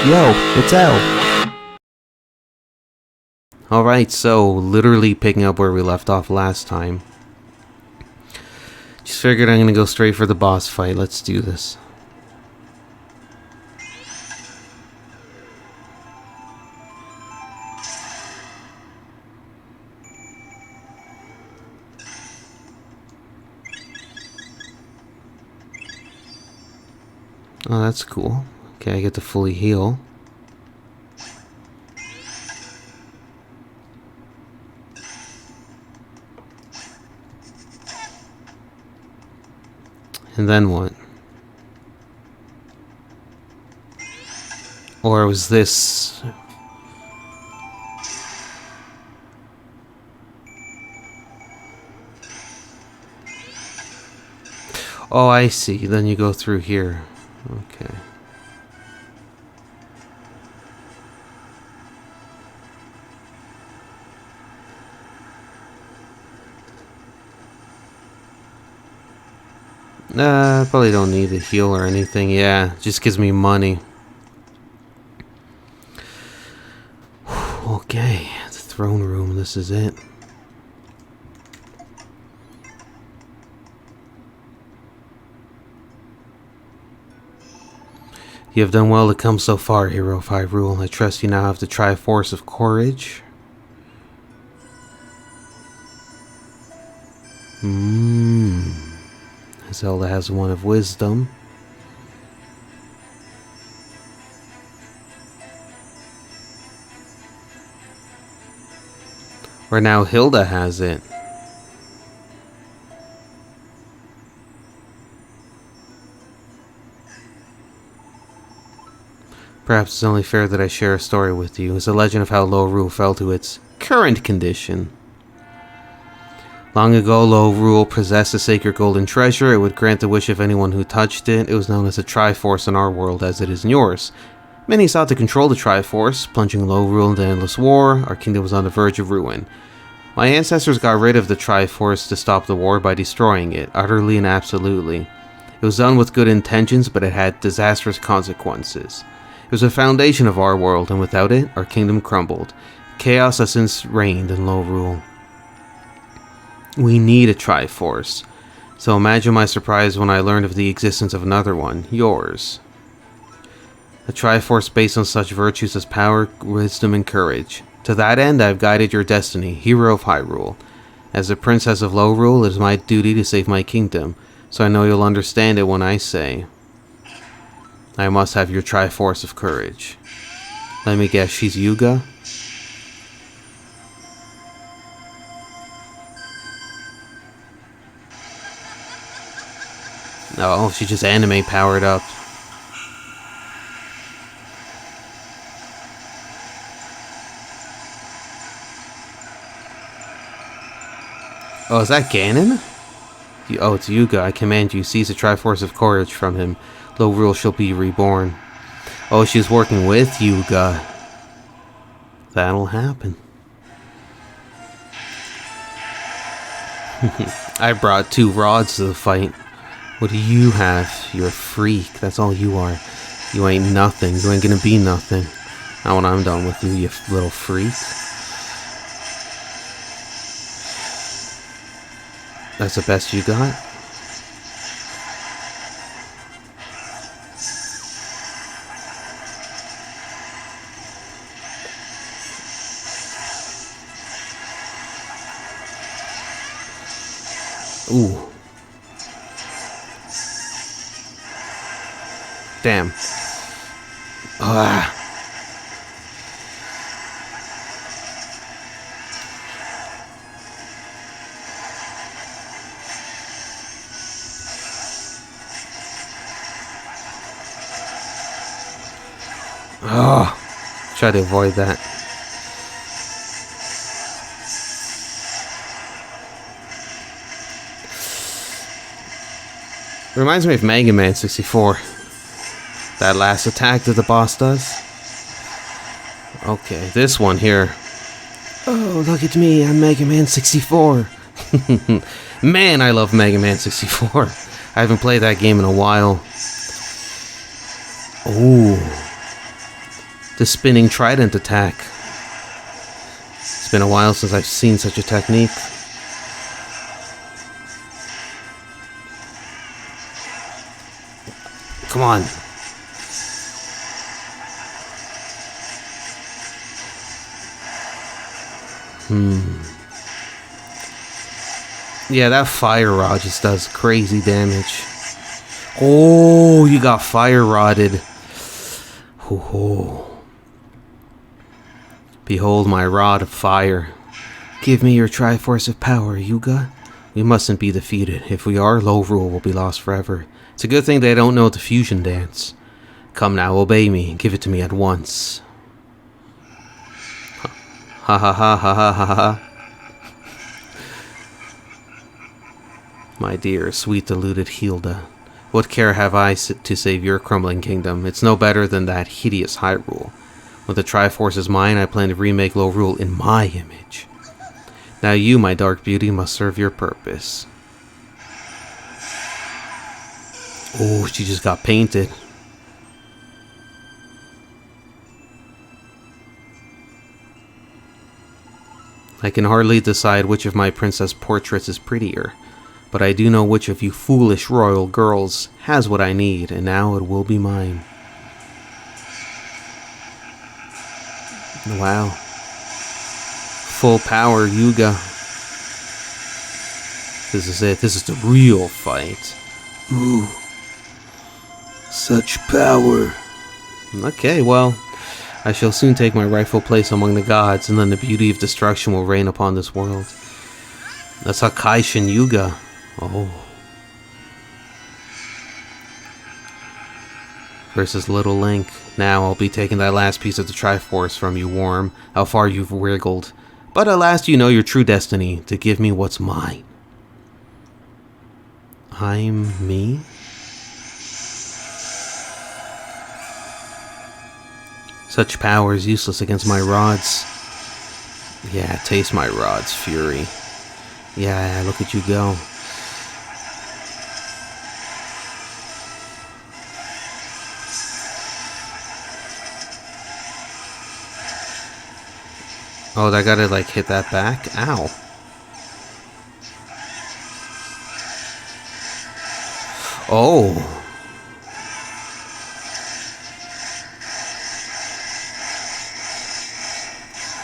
Yo, it's L. Alright, so literally picking up where we left off last time. Just figured I'm gonna go straight for the boss fight. Let's do this. Oh, that's cool. Okay, I get to fully heal. And then what? Or was this... Oh, I see. Then you go through here. Okay. Probably don't need to heal or anything. Yeah, just gives me money. Okay, the throne room, this is it. You have done well to come so far, Hero of Hyrule. I trust you now have the Triforce of Courage. Zelda has one of Wisdom. Or now Hilda has it. Perhaps it's only fair that I share a story with you. It's a legend of how Lorule fell to its current condition. Long ago, Lorule possessed a sacred golden treasure. It would grant the wish of anyone who touched it. It was known as a Triforce in our world, as it is in yours. Many sought to control the Triforce, plunging Lorule into endless war. Our kingdom was on the verge of ruin. My ancestors got rid of the Triforce to stop the war by destroying it, utterly and absolutely. It was done with good intentions, but it had disastrous consequences. It was the foundation of our world, and without it, our kingdom crumbled. Chaos has since reigned in Lorule. We need a Triforce. So imagine my surprise when I learned of the existence of another one, yours. A Triforce based on such virtues as power, wisdom, and courage. To that end, I have guided your destiny, Hero of Hyrule. As the Princess of Lorule, it is my duty to save my kingdom, so I know you'll understand it when I say, I must have your Triforce of Courage. Let me guess, she's Yuga? Oh, she just anime powered up. Oh, is that Ganon? Oh, it's Yuga. I command you, seize the Triforce of Courage from him. Lorule shall be reborn. Oh, she's working with Yuga. That'll happen. I brought 2 rods to the fight. What do you have? You're a freak. That's all you are. You ain't nothing. You ain't gonna be nothing. Not when I'm done with you, you little freak. That's the best you got? Ooh. Damn. Ah. Oh. Try to avoid that. Reminds me of Mega Man 64. That last attack that the boss does. Okay, this one here. Oh, look at me, I'm Mega Man 64. Man, I love Mega Man 64. I haven't played that game in a while. Ooh. The spinning trident attack. It's been a while since I've seen such a technique. Come on. Yeah, that fire rod just does crazy damage. Oh, you got fire rodded. Oh. Behold my rod of fire. Give me your Triforce of power, Yuga. We mustn't be defeated. If we are, Lorule will be lost forever. It's a good thing they don't know the fusion dance. Come now, obey me. Give it to me at once. Ha ha ha ha ha ha ha. My dear, sweet deluded Hilda. What care have I to save your crumbling kingdom? It's no better than that hideous Hyrule. When the Triforce is mine, I plan to remake Lorule in my image. Now you, my dark beauty, must serve your purpose. Oh, she just got painted. I can hardly decide which of my princess portraits is prettier, but I do know which of you foolish royal girls has what I need, and now it will be mine. Wow. Full power, Yuga. This is it. This is the real fight. Ooh. Such power. Okay, well, I shall soon take my rightful place among the gods, and then the beauty of destruction will reign upon this world. That's Akaishin Yuga. Oh. Versus Little Link. Now I'll be taking that last piece of the Triforce from you, Worm. How far you've wriggled. But at last you know your true destiny, to give me what's mine. I'm me? Such power is useless against my rods. Yeah, taste my rod's fury. Yeah, look at you go. Oh, I gotta like hit that back? Ow. Oh.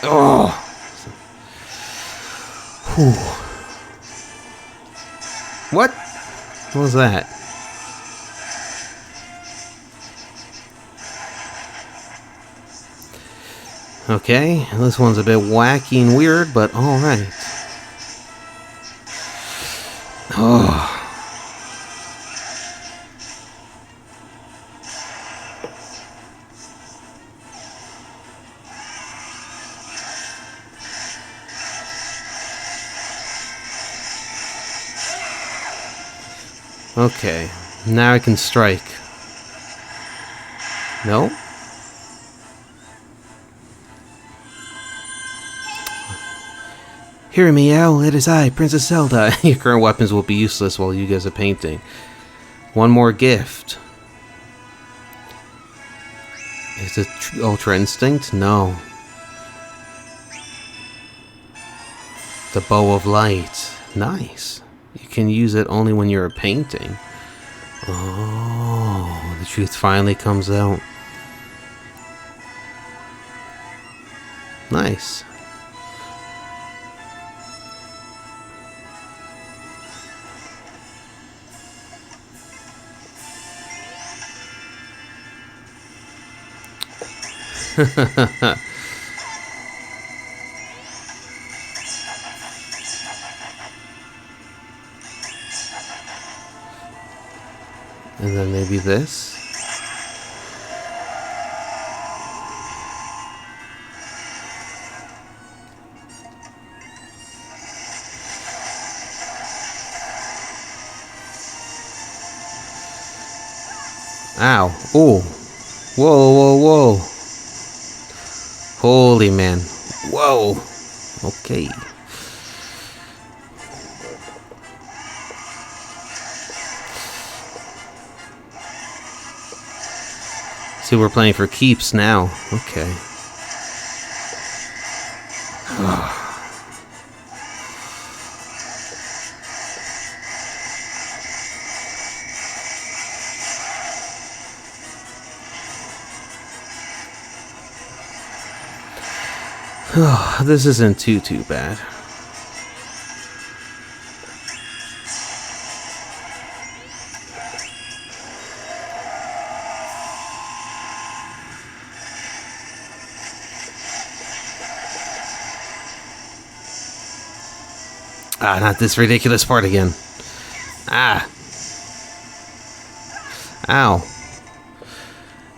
Oh. Whew. What? What was that? Okay, this one's a bit wacky and weird, but alright. Oh. Okay, now I can strike. No? Hear me, Owl, it is I, Princess Zelda. Your current weapons will be useless while you guys are painting. One more gift. Is it Ultra Instinct? No. The Bow of Light. Nice. You can use it only when you're painting. Oh, the truth finally comes out. Nice. And then maybe this. Ow. Oh. Whoa, whoa, whoa. Holy man. Whoa. Okay. See, we're playing for keeps now. Okay. This isn't too bad. Ah, not this ridiculous part again. Ah. Ow.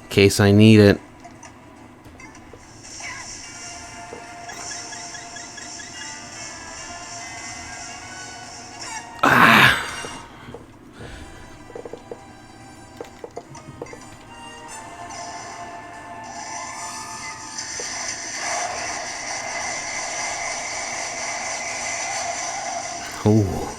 In case I need it. Oh.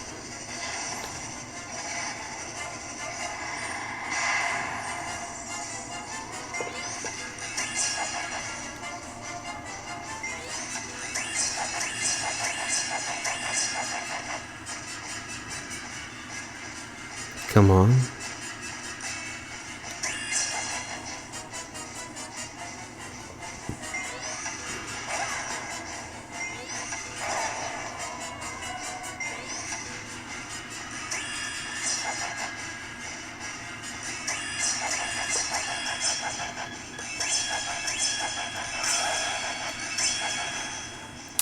Come on.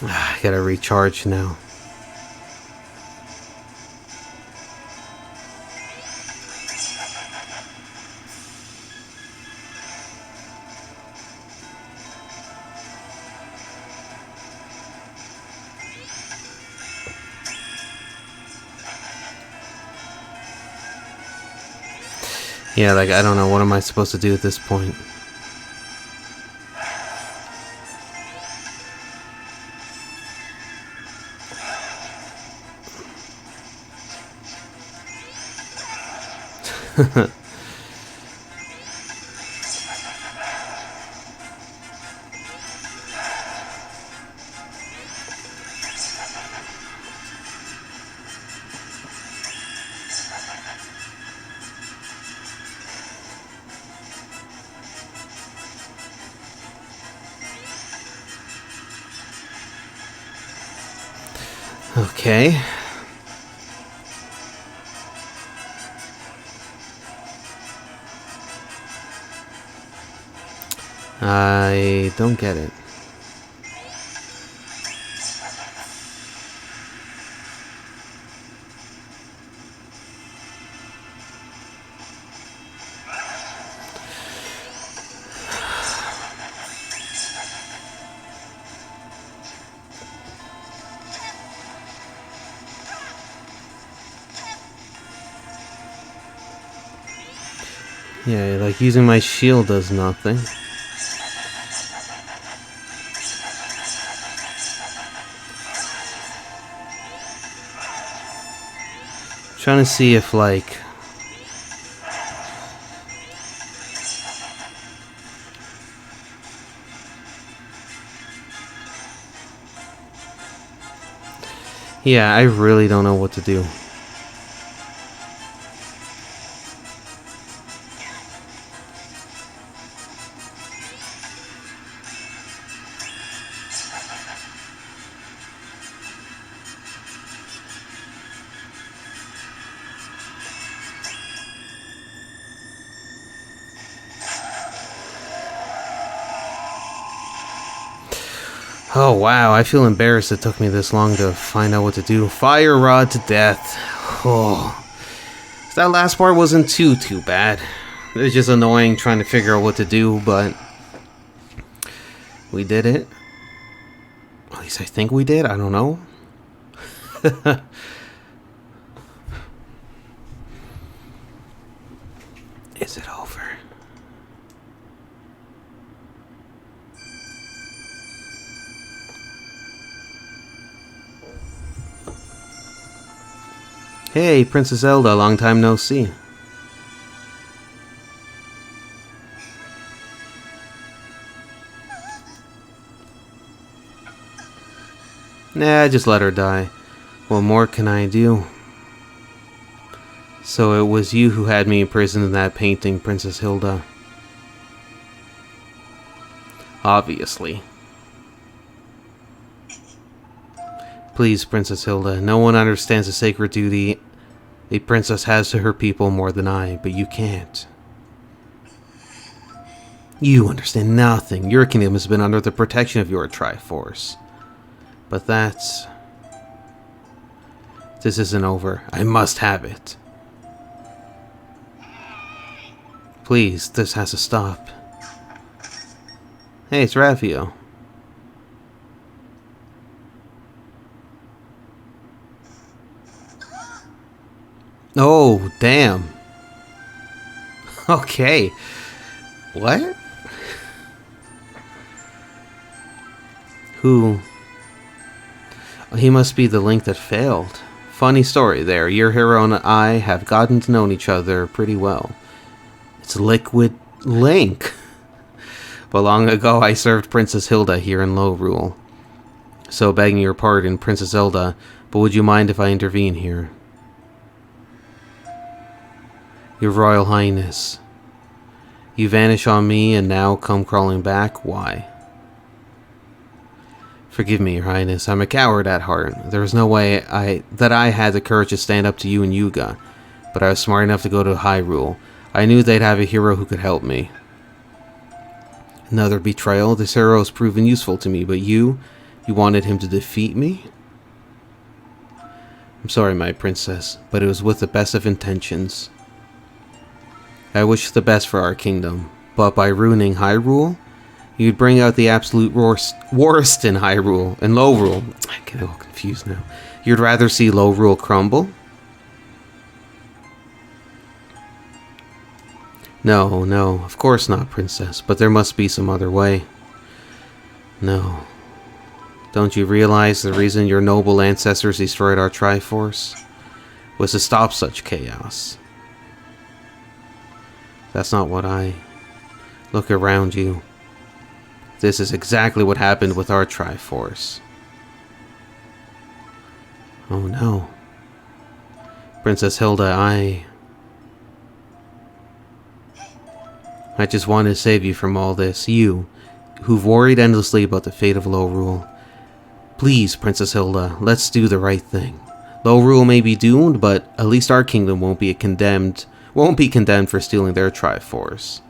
I gotta recharge now. Yeah, like, I don't know. What am I supposed to do at this point? Okay. I don't get it. Yeah, like using my shield does nothing. Trying to see if, like, yeah, I really don't know what to do. Oh wow, I feel embarrassed it took me this long to find out what to do. Fire rod to death. Oh. That last part wasn't too bad. It was just annoying trying to figure out what to do, but we did it. At least I think we did, I don't know. Is it over? Hey, Princess Zelda, long time no see. Nah, just let her die. What more can I do? So it was you who had me imprisoned in that painting, Princess Hilda. Obviously. Please, Princess Hilda, no one understands the sacred duty a princess has to her people more than I, but you can't. You understand nothing. Your kingdom has been under the protection of your Triforce. But that's... This isn't over. I must have it. Please, this has to stop. Hey, it's Raphael. Oh, damn. Okay. What? Who? He must be the link that failed. Funny story there. Your hero and I have gotten to know each other pretty well. It's Liquid Link. But long ago I served Princess Hilda here in Lorule. So begging your pardon, Princess Zelda, but would you mind if I intervene here? Your Royal Highness. You vanish on me and now come crawling back? Why? Forgive me, Your Highness. I'm a coward at heart. There was no way that I had the courage to stand up to you and Yuga, but I was smart enough to go to Hyrule. I knew they'd have a hero who could help me. Another betrayal? This hero has proven useful to me, but you wanted him to defeat me? I'm sorry, my princess, but it was with the best of intentions. I wish the best for our kingdom, but by ruining Hyrule, you'd bring out the absolute worst in Hyrule and Lorule. I get all confused now. You'd rather see Lorule crumble? No, no, of course not, princess, but there must be some other way. No. Don't you realize the reason your noble ancestors destroyed our Triforce was to stop such chaos? That's not what I... Look around you. This is exactly what happened with our Triforce. Oh no. Princess Hilda, I just wanted to save you from all this. You, who've worried endlessly about the fate of Lorule. Please, Princess Hilda, let's do the right thing. Lorule may be doomed, but at least our kingdom won't be condemned for stealing their Triforce.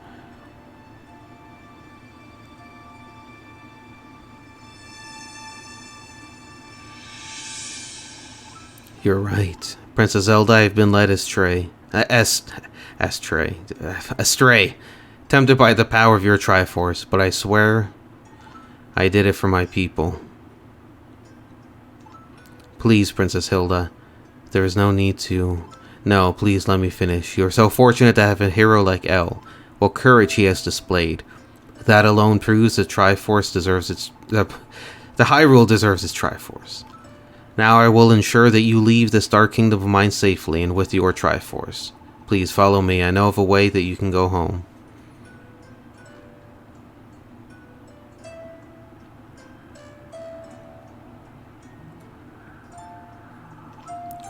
You're right. Princess Zelda, I've been led astray. Tempted by the power of your Triforce, but I swear I did it for my people. Please, Princess Hilda, there is no need to... No, please let me finish. You're so fortunate to have a hero like El. What courage he has displayed. That alone proves the Triforce deserves its... The Hyrule deserves its Triforce. Now I will ensure that you leave this dark kingdom of mine safely and with your Triforce. Please follow me. I know of a way that you can go home.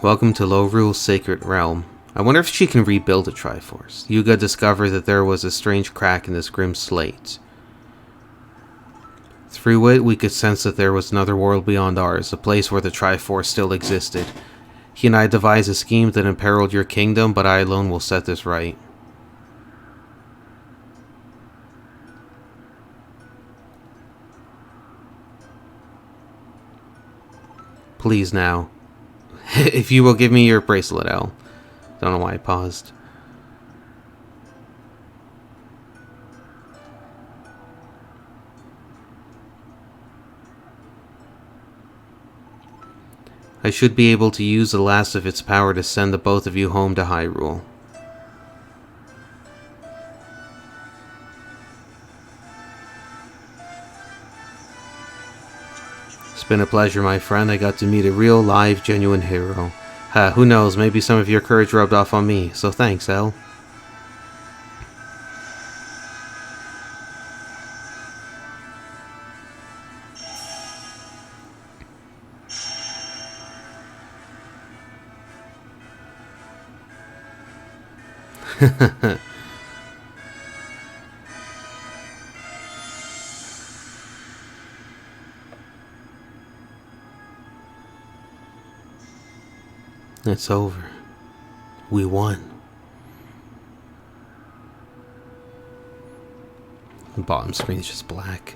Welcome to Lorule's Sacred Realm. I wonder if she can rebuild a Triforce. Yuga discovered that there was a strange crack in this grim slate. Through it, we could sense that there was another world beyond ours, a place where the Triforce still existed. He and I devised a scheme that imperiled your kingdom, but I alone will set this right. Please now. If you will give me your bracelet, El. Don't know why I paused. I should be able to use the last of its power to send the both of you home to Hyrule. It's been a pleasure, my friend. I got to meet a real, live, genuine hero. Who knows, maybe some of your courage rubbed off on me, so thanks, El. It's over. We won. The bottom screen is just black.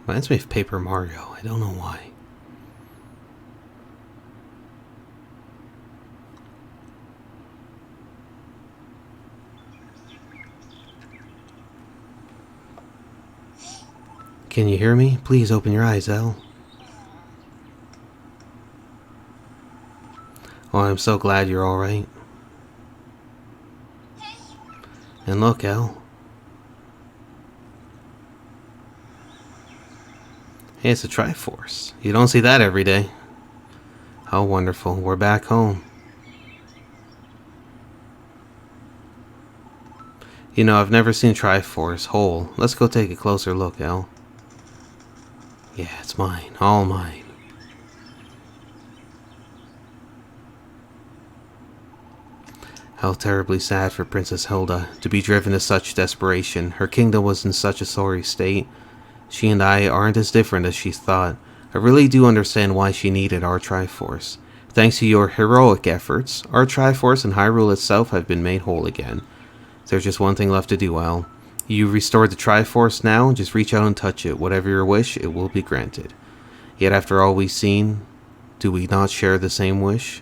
Reminds me of Paper Mario. I don't know why. Can you hear me? Please open your eyes, Elle. Oh, I'm so glad you're alright. And look, Elle. Hey, it's a Triforce. You don't see that every day. How wonderful. We're back home. You know, I've never seen Triforce whole. Let's go take a closer look, Elle. Yeah, it's mine. All mine. How terribly sad for Princess Hilda to be driven to such desperation. Her kingdom was in such a sorry state. She and I aren't as different as she thought. I really do understand why she needed our Triforce. Thanks to your heroic efforts, our Triforce and Hyrule itself have been made whole again. There's just one thing left to do, Elle. You restored the Triforce now, just reach out and touch it. Whatever your wish, it will be granted. Yet after all we've seen, do we not share the same wish?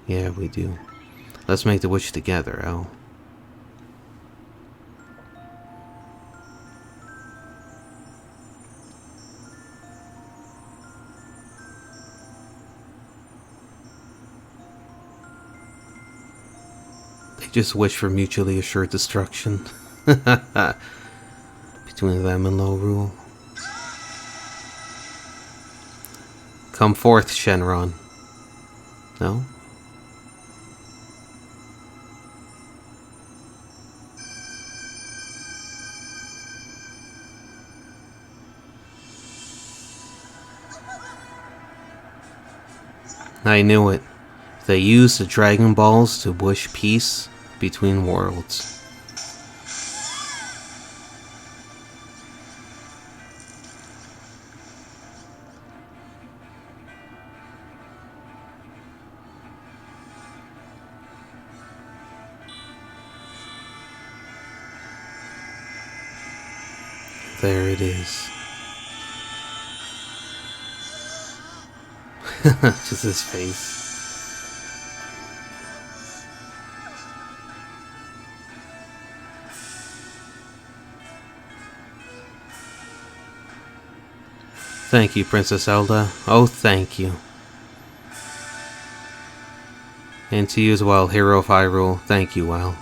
Yeah, we do. Let's make the wish together, Elle. They just wish for mutually assured destruction. Between them and Lorule. Come forth, Shenron. No? I knew it. They used the Dragon Balls to wish peace between worlds. There it is. Just his face. Thank you, Princess Zelda. Oh, thank you. And to you as well, Hero of Hyrule. Thank you, Well.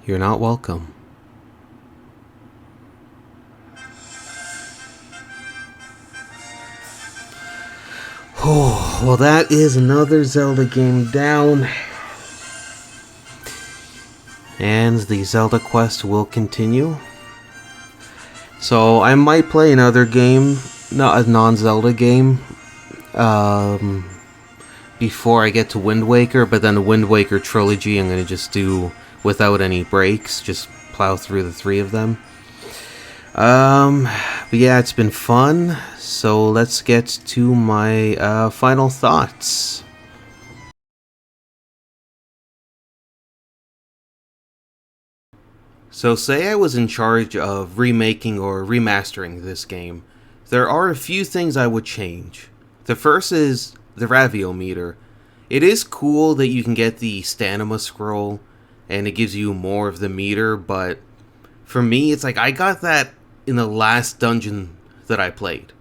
You're not welcome. Oh, well, that is another Zelda game down. And the Zelda quest will continue. So I might play another game, not a non-Zelda game, before I get to Wind Waker, but then the Wind Waker trilogy I'm going to just do without any breaks, just plow through the 3 of them. But yeah, it's been fun, so let's get to my final thoughts. So say I was in charge of remaking or remastering this game, there are a few things I would change. The first is the Raviometer. It is cool that you can get the stamina scroll and it gives you more of the meter, but for me it's like I got that in the last dungeon that I played.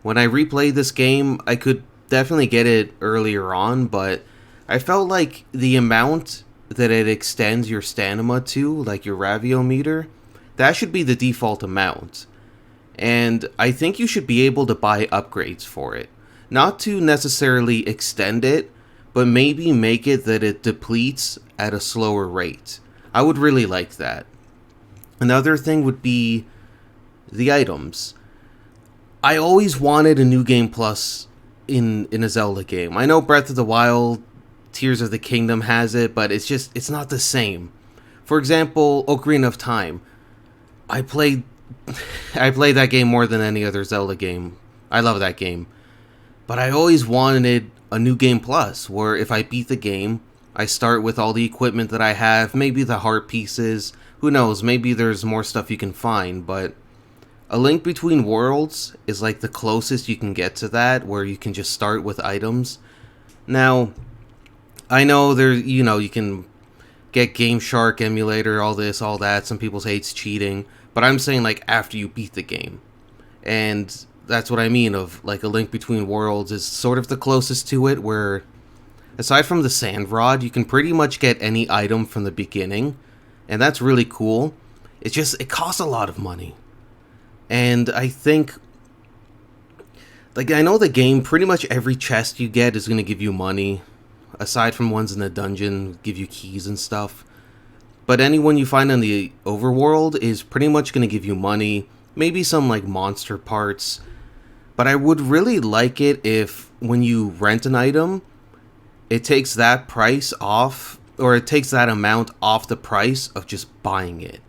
When I replayed this game, I could definitely get it earlier on, but I felt like the amount that it extends your stamina to, like your Raviometer, that should be the default amount. And I think you should be able to buy upgrades for it. Not to necessarily extend it, but maybe make it that it depletes at a slower rate. I would really like that. Another thing would be the items. I always wanted a new game plus in a Zelda game. I know Breath of the Wild, Tears of the Kingdom has it, but it's not the same. For example, Ocarina of Time. I played I played that game more than any other Zelda game. I love that game. But I always wanted a new game plus where if I beat the game, I start with all the equipment that I have, maybe the heart pieces, who knows, maybe there's more stuff you can find, but A Link Between Worlds is like the closest you can get to that, where you can just start with items. Now, I know you can get Game Shark emulator, all this, all that. Some people say it's cheating, but I'm saying like after you beat the game. And that's what I mean of like A Link Between Worlds is sort of the closest to it, where aside from the sand rod, you can pretty much get any item from the beginning, and that's really cool. It costs a lot of money. And I think, like, I know the game, pretty much every chest you get is going to give you money, aside from ones in the dungeon, give you keys and stuff. But anyone you find in the overworld is pretty much going to give you money, maybe some, like, monster parts. But I would really like it if, when you rent an item, it takes that price off, or it takes that amount off the price of just buying it.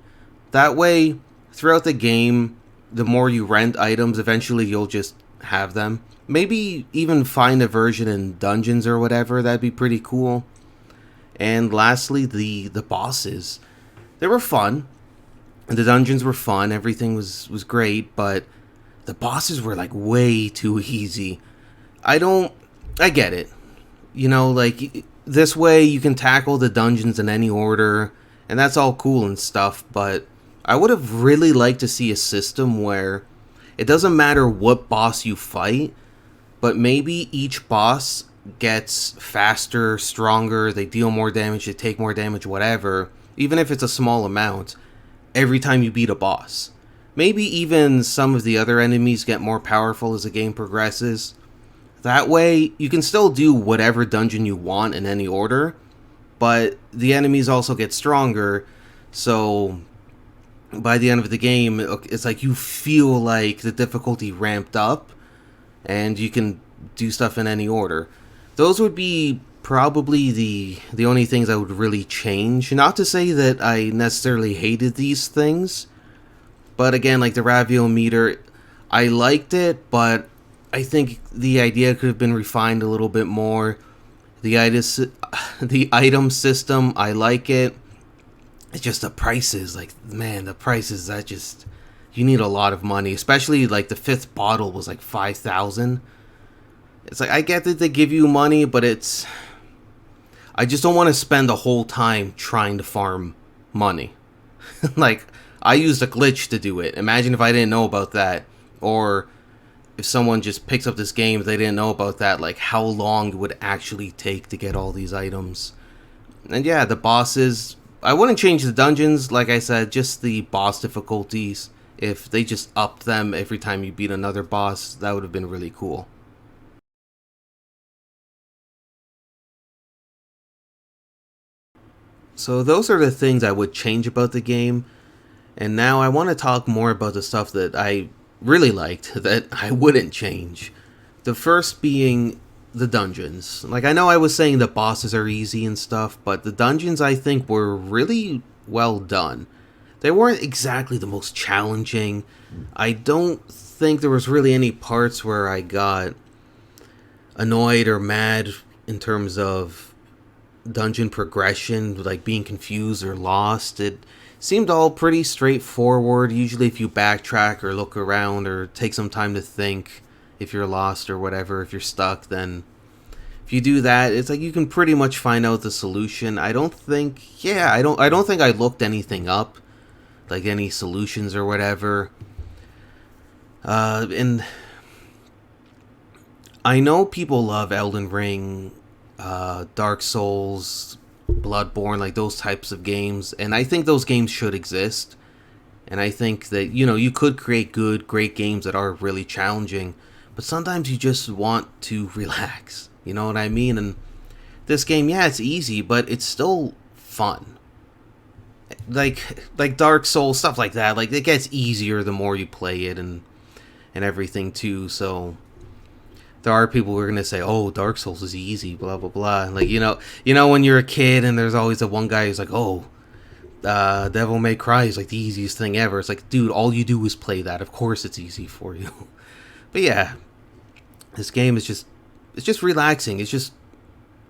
That way, throughout the game, the more you rent items, eventually you'll just have them. Maybe even find a version in dungeons or whatever, that'd be pretty cool. And lastly, the bosses. They were fun. The dungeons were fun, everything was great, but the bosses were like way too easy. I get it. Like this way you can tackle the dungeons in any order, and that's all cool and stuff, but I would have really liked to see a system where it doesn't matter what boss you fight, but maybe each boss gets faster, stronger, they deal more damage, they take more damage, whatever, even if it's a small amount, every time you beat a boss. Maybe even some of the other enemies get more powerful as the game progresses. That way, you can still do whatever dungeon you want in any order, but the enemies also get stronger, so by the end of the game, it's like you feel like the difficulty ramped up, and you can do stuff in any order. Those would be probably the only things I would really change. Not to say that I necessarily hated these things, but again, like the Ravio meter, I liked it, but I think the idea could have been refined a little bit more. The item system, I like it. It's just the prices, like, man, the prices, you need a lot of money, especially like the fifth bottle was like 5,000. It's like, I get that they give you money, but I just don't want to spend the whole time trying to farm money. Like, I used a glitch to do it. Imagine if I didn't know about that, or if someone just picks up this game, they didn't know about that, like how long it would actually take to get all these items. And yeah, the bosses, I wouldn't change the dungeons, like I said, just the boss difficulties. If they just upped them every time you beat another boss, that would have been really cool. So those are the things I would change about the game. And now I want to talk more about the stuff that I really liked that I wouldn't change. The first being the dungeons. Like, I know I was saying the bosses are easy and stuff, but the dungeons I think were really well done. They weren't exactly the most challenging. I don't think there was really any parts where I got annoyed or mad in terms of dungeon progression, like being confused or lost. It seemed all pretty straightforward. Usually if you backtrack or look around or take some time to think, if you're lost or whatever, if you're stuck, then if you do that, it's like you can pretty much find out the solution. I don't think I looked anything up, like any solutions or whatever. And I know people love Elden Ring, Dark Souls, Bloodborne, like those types of games, and I think those games should exist. And I think that, you could create great games that are really challenging, but sometimes you just want to relax. You know what I mean? And this game, yeah, it's easy, but it's still fun. like Dark Souls, stuff like that. Like, it gets easier the more you play it, and everything too. So there are people who are gonna say, "Oh, Dark Souls is easy," blah blah blah. Like, when you're a kid and there's always the one guy who's like, "Oh, Devil May Cry is like the easiest thing ever." It's like, dude, all you do is play that. Of course, it's easy for you. But yeah, this game is just relaxing. It's just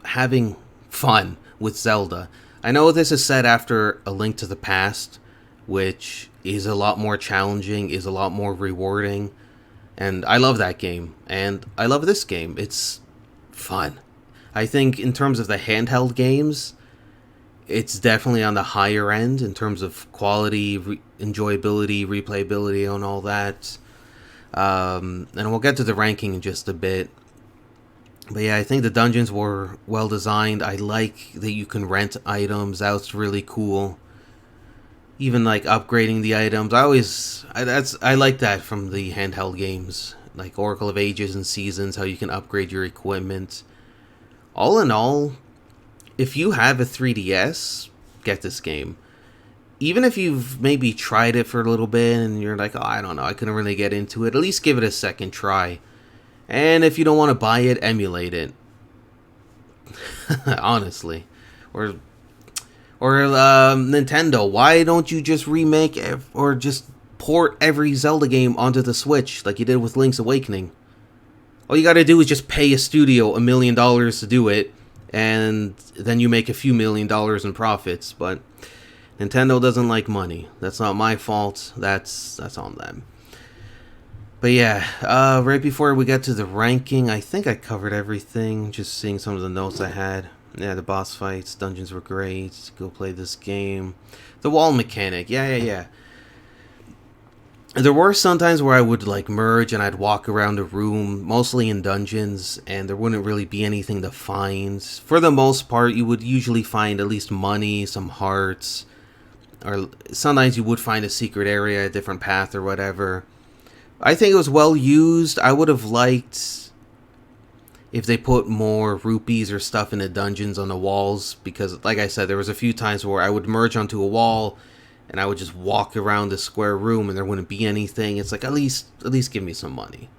having fun with Zelda. I know this is set after A Link to the Past, which is a lot more challenging, is a lot more rewarding, and I love that game, and I love this game. It's fun. I think in terms of the handheld games, it's definitely on the higher end in terms of quality, enjoyability, replayability, and all that. And we'll get to the ranking in just a bit. But yeah, I think the dungeons were well designed. I like that you can rent items. That's really cool. Even like upgrading the items. I like that from the handheld games, like Oracle of Ages and Seasons, how you can upgrade your equipment. All in all, if you have a 3DS, get this game. Even if you've maybe tried it for a little bit and you're like, oh, I don't know, I couldn't really get into it, at least give it a second try. And if you don't want to buy it, emulate it. Honestly. Or Nintendo, why don't you just remake or just port every Zelda game onto the Switch like you did with Link's Awakening? All you gotta do is just pay a studio $1 million to do it, and then you make a few $1 million in profits. But Nintendo doesn't like money. That's not my fault. That's on them. But yeah, right before we get to the ranking, I think I covered everything. Just seeing some of the notes I had. Yeah, the boss fights, dungeons were great. Go play this game. The wall mechanic, yeah. There were some times where I would like merge and I'd walk around a room, mostly in dungeons, and there wouldn't really be anything to find. For the most part, you would usually find at least money, some hearts, or sometimes you would find a secret area, a different path or whatever. I think it was well used. I would have liked if they put more rupees or stuff in the dungeons on the walls, because like I said, there was a few times where I would merge onto a wall and I would just walk around the square room and there wouldn't be anything. It's like, at least give me some money.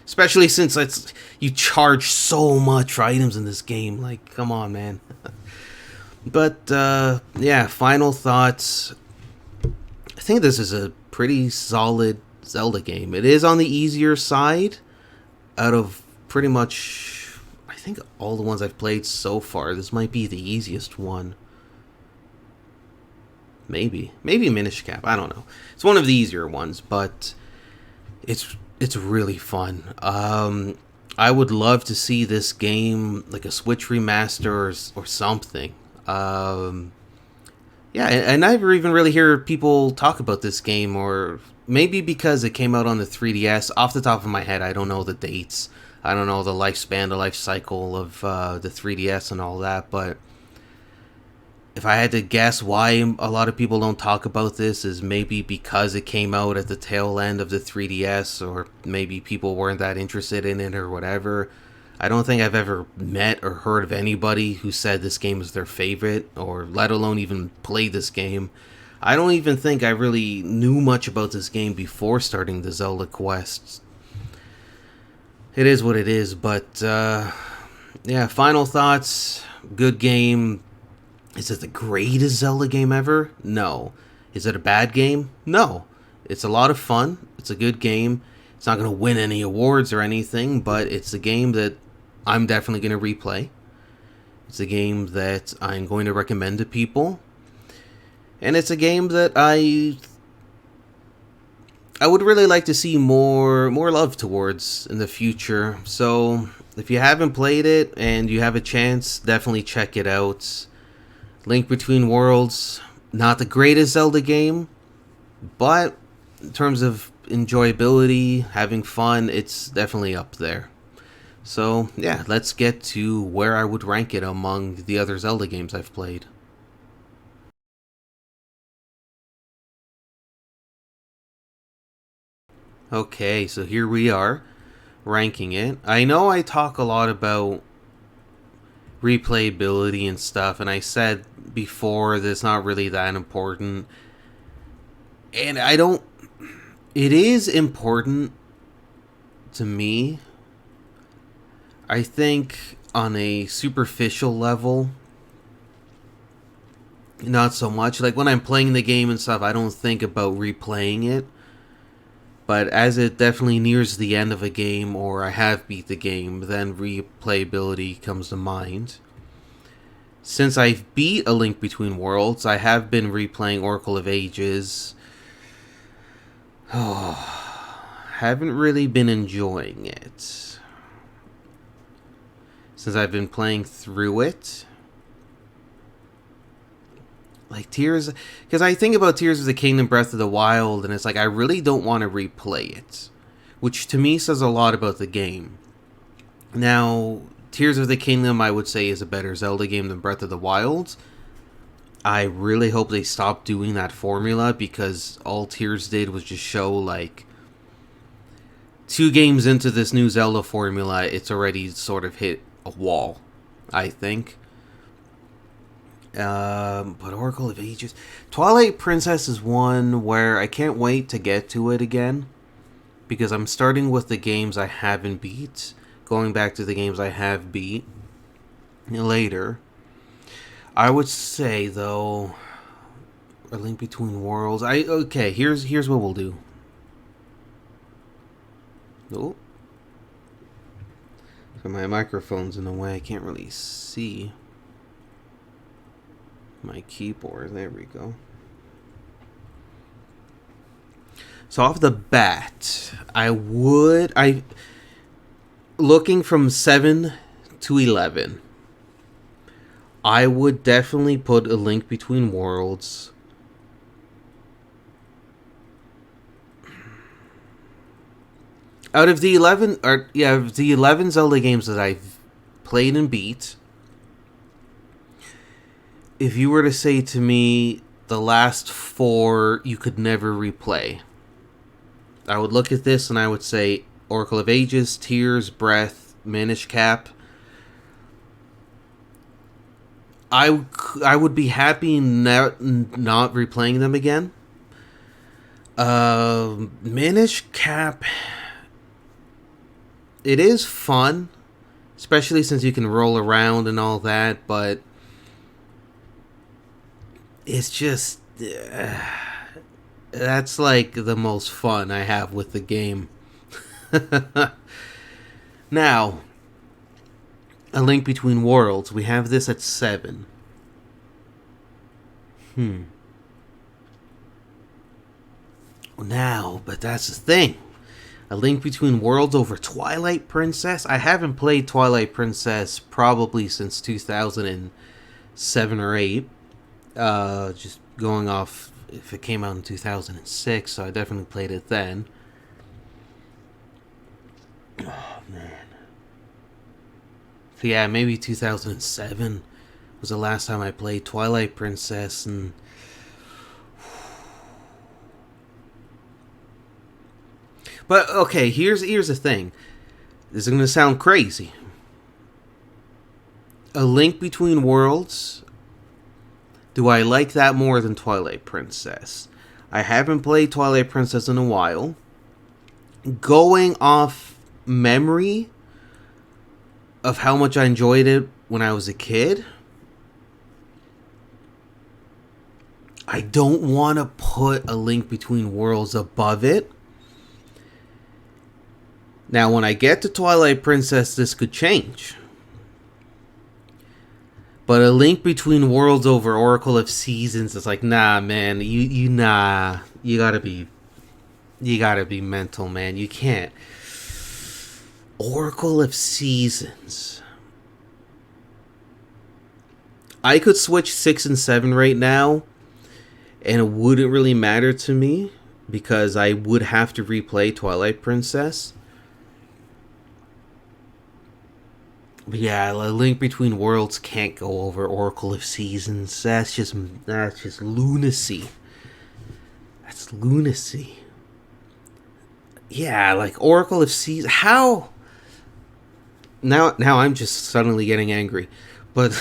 Especially since you charge so much for items in this game. Like, come on, man. But yeah, final thoughts. I think this is a pretty solid Zelda game. It is on the easier side out of pretty much, I think, all the ones I've played so far. This might be the easiest one. Maybe Minish Cap. I don't know. It's one of the easier ones, but it's really fun. I would love to see this game like a Switch remaster or something. Yeah, and I never even really hear people talk about this game, or maybe because it came out on the 3DS. Off the top of my head, I don't know the dates. I don't know the lifespan, the life cycle of the 3DS and all that, but if I had to guess why a lot of people don't talk about this, is maybe because it came out at the tail end of the 3DS, or maybe people weren't that interested in it or whatever. I don't think I've ever met or heard of anybody who said this game is their favorite, or let alone even played this game. I don't even think I really knew much about this game before starting the Zelda quests. It is what it is, but yeah, final thoughts. Good game. Is it the greatest Zelda game ever? No. Is it a bad game? No. It's a lot of fun. It's a good game. It's not going to win any awards or anything, but it's a game that I'm definitely going to replay. It's a game that I'm going to recommend to people. And it's a game that I would really like to see more love towards in the future. So if you haven't played it and you have a chance, definitely check it out. Link Between Worlds, not the greatest Zelda game, but in terms of enjoyability, having fun, it's definitely up there. So yeah, let's get to where I would rank it among the other Zelda games I've played. Okay, so here we are, ranking it. I know I talk a lot about replayability and stuff, and I said before that's not really that important. And I don't. It is important to me. I think on a superficial level, not so much. Like when I'm playing the game and stuff, I don't think about replaying it. But as it definitely nears the end of a game or I have beat the game, then replayability comes to mind. Since I've beat A Link Between Worlds, I have been replaying Oracle of Ages. Oh, haven't really been enjoying it. Since I've been playing through it. Like Tears, because I think about Tears of the Kingdom, Breath of the Wild, and it's like I really don't want to replay it, which to me says a lot about the game. Now, Tears of the Kingdom, I would say, is a better Zelda game than Breath of the Wild. I really hope they stop doing that formula, because all Tears did was just show, like, 2 games into this new Zelda formula, it's already sort of hit a wall, I think. But Oracle of Ages, Twilight Princess is one where I can't wait to get to it again, because I'm starting with the games I haven't beat, going back to the games I have beat later. I would say though, A Link Between Worlds. Okay. Here's what we'll do. Oh, so my microphone's in the way. I can't really see my keyboard. There we go. So off the bat, looking from 7 to 11, I would definitely put A Link Between Worlds out of the 11 Zelda games that I've played and beat. If you were to say to me the last 4 you could never replay, I would look at this and I would say Oracle of Ages, Tears, Breath, Minish Cap. I would be happy not replaying them again. Minish Cap, it is fun, especially since you can roll around and all that, but it's just that's like the most fun I have with the game. Now, A Link Between Worlds, we have this at 7. Now, but that's the thing. A Link Between Worlds over Twilight Princess? I haven't played Twilight Princess probably since 2007 or 8. Just going off if it came out in 2006, so I definitely played it then. Oh, man. So yeah, maybe 2007 was the last time I played Twilight Princess, and but okay, here's the thing. This is gonna sound crazy. A Link Between Worlds, do I like that more than Twilight Princess? I haven't played Twilight Princess in a while. Going off memory of how much I enjoyed it when I was a kid, I don't want to put A Link Between Worlds above it. Now, when I get to Twilight Princess, this could change. But A Link Between Worlds over Oracle of Seasons is like, nah, man, you gotta be mental, man. You can't. Oracle of Seasons. I could switch 6 and 7 right now, and it wouldn't really matter to me, because I would have to replay Twilight Princess. But yeah, A Link Between Worlds can't go over Oracle of Seasons. That's just lunacy. That's lunacy. Yeah, like Oracle of Seasons. How? Now I'm just suddenly getting angry. But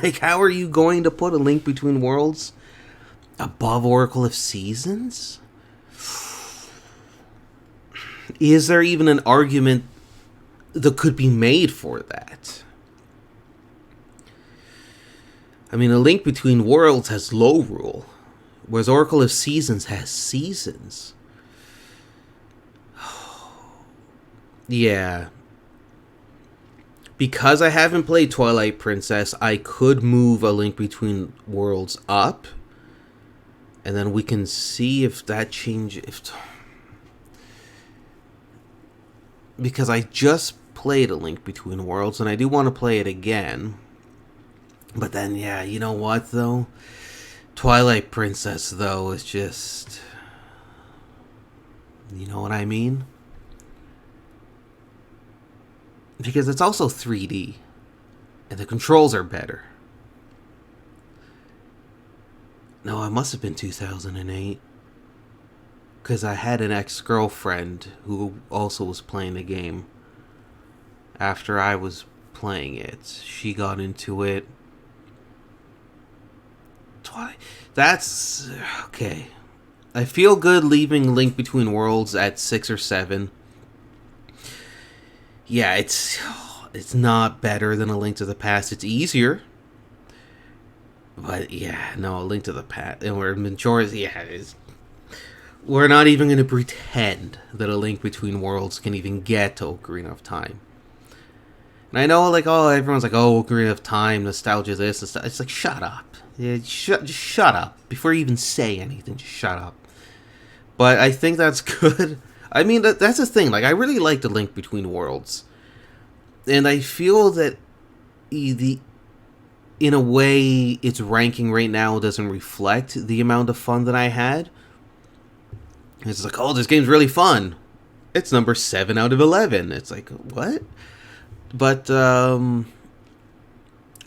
Like, how are you going to put a Link Between Worlds above Oracle of Seasons? Is there even an argument that could be made for that? I mean, A Link Between Worlds has low rule, whereas Oracle of Seasons has seasons. Yeah. Because I haven't played Twilight Princess, I could move A Link Between Worlds up, and then we can see if that changes. Because I just played A Link Between Worlds, and I do want to play it again. But then, yeah, you know what, though? Twilight Princess, though, is just... You know what I mean? Because it's also 3D, and the controls are better. No, it must have been 2008. Because I had an ex-girlfriend who also was playing the game. After I was playing it, she got into it. That's... okay. I feel good leaving Link Between Worlds at 6 or 7. Yeah, it's not better than A Link to the Past. It's easier. But yeah, no, A Link to the Past. And we're majority... yeah, we're not even going to pretend that A Link Between Worlds can even get to Ocarina of Time. And I know, like, oh, everyone's like, oh, Ocarina of Time, nostalgia this, and stuff. It's like, shut up. Yeah, just shut up. Before you even say anything, just shut up. But I think that's good. I mean, that's the thing. Like, I really like The Link Between Worlds. And I feel that in a way, its ranking right now doesn't reflect the amount of fun that I had. It's like, oh, this game's really fun. It's number 7 out of 11. It's like, what? But,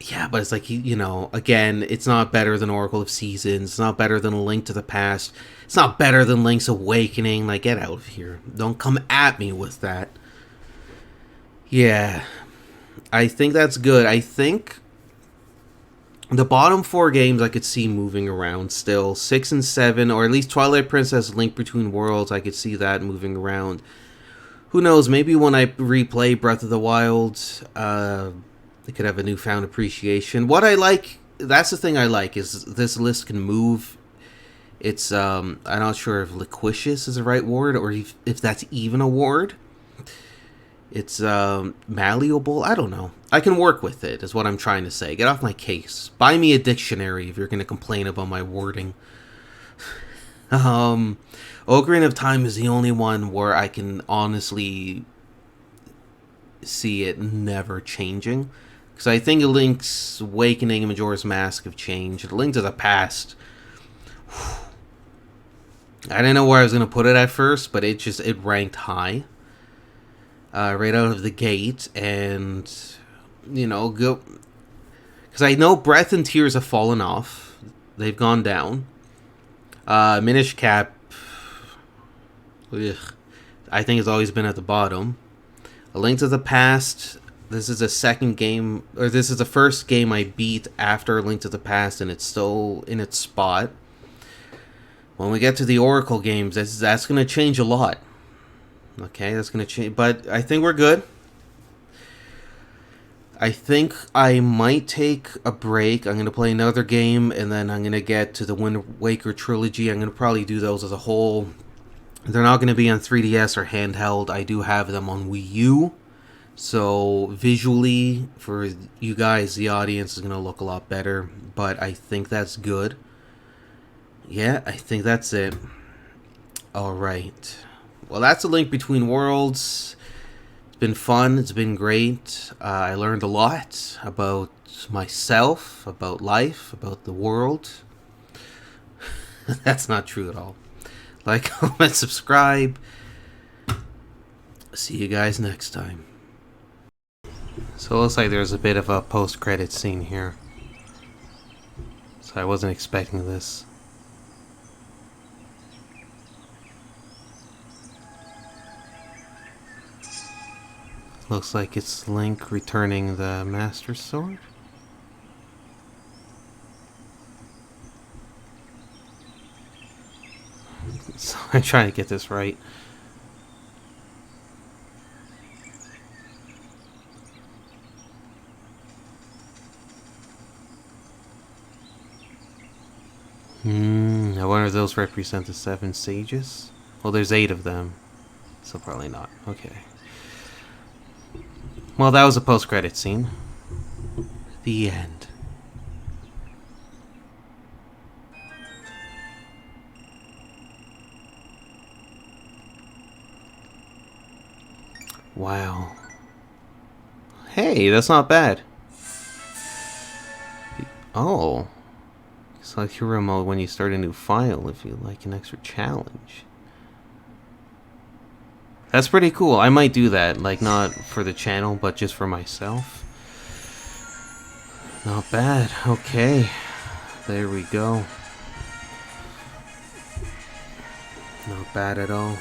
yeah, but it's like, you know, again, it's not better than Oracle of Seasons. It's not better than A Link to the Past. It's not better than Link's Awakening. Like, get out of here. Don't come at me with that. Yeah, I think that's good. I think the bottom 4 games I could see moving around still. 6 and 7, or at least Twilight Princess, Link Between Worlds, I could see that moving around. Who knows, maybe when I replay Breath of the Wild, it could have a newfound appreciation. What I like, that's the thing I like, is this list can move. It's, I'm not sure if liquicious is the right word, or if that's even a word. It's, malleable, I don't know. I can work with it, is what I'm trying to say. Get off my case. Buy me a dictionary if you're going to complain about my wording. Ocarina of Time is the only one where I can honestly see it never changing. Because I think Link's Awakening and Majora's Mask have changed. A Link to the Past, I didn't know where I was going to put it at first, but it ranked high. Right out of the gate. And, you know, go... because I know Breath and Tears have fallen off. They've gone down. Minish Cap, ugh, I think it's always been at the bottom. A Link to the Past, this is the second game, or this is the first game I beat after A Link to the Past, and it's still in its spot. When we get to the Oracle games, that's going to change a lot. Okay, that's going to change, but I think we're good. I think I might take a break. I'm going to play another game, and then I'm going to get to the Wind Waker trilogy. I'm going to probably do those as a whole. They're not going to be on 3DS or handheld. I do have them on Wii U. So visually, for you guys, the audience is going to look a lot better. But I think that's good. Yeah, I think that's it. Alright. Well, that's A Link Between Worlds. Been fun, it's been great. I learned a lot about myself, about life, about the world. That's not true at all. Like, comment, subscribe. See you guys next time. So it looks like there's a bit of a post-credit scene here. So I wasn't expecting this. Looks like it's Link returning the Master Sword. I'm trying to get this right. I wonder if those represent the 7 sages? Well, there's 8 of them, so probably not. Okay. Well, that was a post-credit scene. The end. Wow. Hey, that's not bad. Oh. It's like hero mode when you start a new file if you like an extra challenge. That's pretty cool. I might do that, like not for the channel, but just for myself. Not bad. Okay. There we go. Not bad at all.